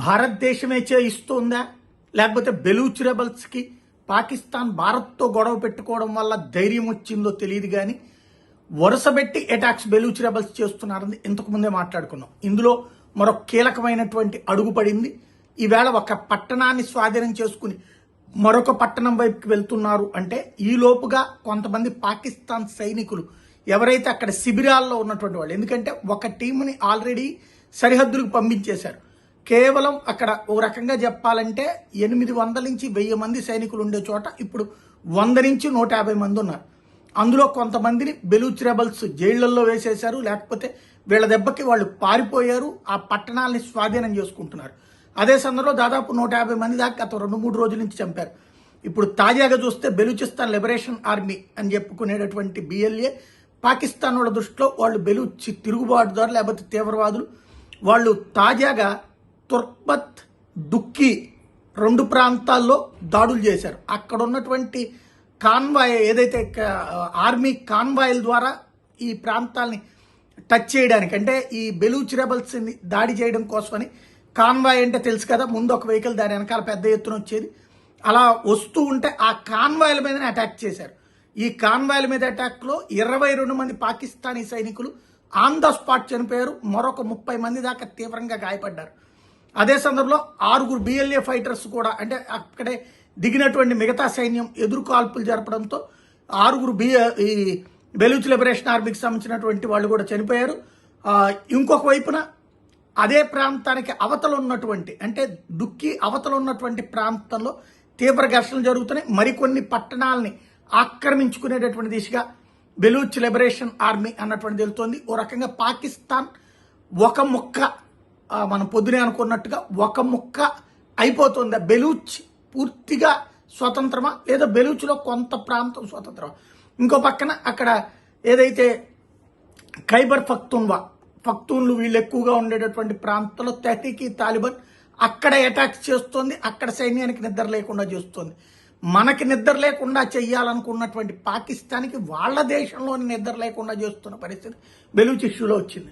భారతదేశమే చేయిస్తోందా, లేకపోతే బెలూచ్ రెబల్స్కి పాకిస్తాన్ భారత్తో గొడవ పెట్టుకోవడం వల్ల ధైర్యం వచ్చిందో తెలియదు కానీ వరుసబెట్టి అటాక్స్ బెలూచ్ రెబల్స్ చేస్తున్నారని ఇంతకు ముందే మాట్లాడుకున్నాం. ఇందులో మరొక కీలకమైనటువంటి అడుగు పడింది. ఈవేళ ఒక పట్టణాన్ని స్వాధీనం చేసుకుని మరొక పట్టణం వైపుకి వెళ్తున్నారు అంటే ఈ లోపుగా కొంతమంది పాకిస్తాన్ సైనికులు ఎవరైతే అక్కడ శిబిరాల్లో ఉన్నటువంటి వాళ్ళు, ఎందుకంటే ఒక టీంని ఆల్రెడీ సరిహద్దులకు పంపించేశారు. కేవలం అక్కడ ఒక రకంగా చెప్పాలంటే 800 నుంచి 1000 మంది సైనికులు ఉండే చోట ఇప్పుడు 100 నుంచి 150 మంది ఉన్నారు. అందులో కొంతమందిని బెలూచ్ రెబల్స్ జైళ్లలో వేసేశారు, లేకపోతే వీళ్ళ దెబ్బకి వాళ్ళు పారిపోయారు, ఆ పట్టణాలని స్వాధీనం చేసుకుంటున్నారు. అదే సందర్భంలో దాదాపు 150 మంది దాకా గత 2-3 రోజుల నుంచి చంపారు. ఇప్పుడు తాజాగా చూస్తే బెలూచిస్తాన్ లిబరేషన్ ఆర్మీ అని చెప్పుకునేటటువంటి BLA పాకిస్తాన్ వాళ్ళ దృష్టిలో వాళ్ళు బెలూచ్ తిరుగుబాటుదారు లేకపోతే తీవ్రవాదులు. వాళ్ళు తాజాగా తుర్క్మత్, దుక్కీ 2 ప్రాంతాల్లో దాడులు చేశారు. అక్కడ ఉన్నటువంటి కాన్వాయ్ ఏదైతే ఆర్మీ కాన్వాయ్ల ద్వారా ఈ ప్రాంతాలని టచ్ చేయడానికి, అంటే ఈ బెలూచ్ రెబల్స్ని దాడి చేయడం కోసమని, కాన్వాయ్ అంటే తెలుసు కదా, ముందు ఒక వెహికల్ దాని వెనకాల పెద్ద ఎత్తున వచ్చేది, అలా వస్తూ ఉంటే ఆ కాన్వాయ్ల మీదనే అటాక్ చేశారు. ఈ కాన్వాయ్ల మీద అటాక్లో 22 మంది పాకిస్తానీ సైనికులు ఆన్ ద స్పాట్ చనిపోయారు, మరొక 30 మంది దాకా తీవ్రంగా గాయపడ్డారు. అదే సందర్భంలో 6 BLA ఫైటర్స్ కూడా, అంటే అక్కడే దిగినటువంటి మిగతా సైన్యం ఎదురు కాల్పులు జరపడంతో 6 ఈ బెలూచ్ లిబరేషన్ ఆర్మీకి సంబంధించినటువంటి వాళ్ళు కూడా చనిపోయారు. ఇంకొక వైపున అదే ప్రాంతానికి అవతల ఉన్నటువంటి, అంటే దుక్కి అవతల ఉన్నటువంటి ప్రాంతంలో తీవ్ర ఘర్షణలు జరుగుతున్నాయి. మరికొన్ని పట్టణాలని ఆక్రమించుకునేటటువంటి దిశగా బెలూచ్ లిబరేషన్ ఆర్మీ అన్నటువంటి తెలుతోంది. ఓ రకంగా పాకిస్తాన్ ఒక ముక్క, మనం పొద్దునే అనుకున్నట్టుగా ఒక ముక్క అయిపోతుంది. బెలూచ్ పూర్తిగా స్వతంత్రమా లేదా బెలూచ్లో కొంత ప్రాంతం స్వతంత్రమా? ఇంకో పక్కన అక్కడ ఏదైతే ఖైబర్ పఖ్తూన్లు వీళ్ళు ఎక్కువగా ఉండేటటువంటి ప్రాంతంలో తెహ్రీక్ తాలిబాన్ అక్కడ అటాక్స్ చేస్తోంది, అక్కడ సైన్యానికి నిద్ర లేకుండా చేస్తోంది. మనకి నిద్ర లేకుండా చెయ్యాలనుకున్నటువంటి పాకిస్తాన్కి వాళ్ళ దేశంలోని నిద్ర లేకుండా చేస్తున్న పరిస్థితి బెలూచ్ ఇష్యూలో వచ్చింది.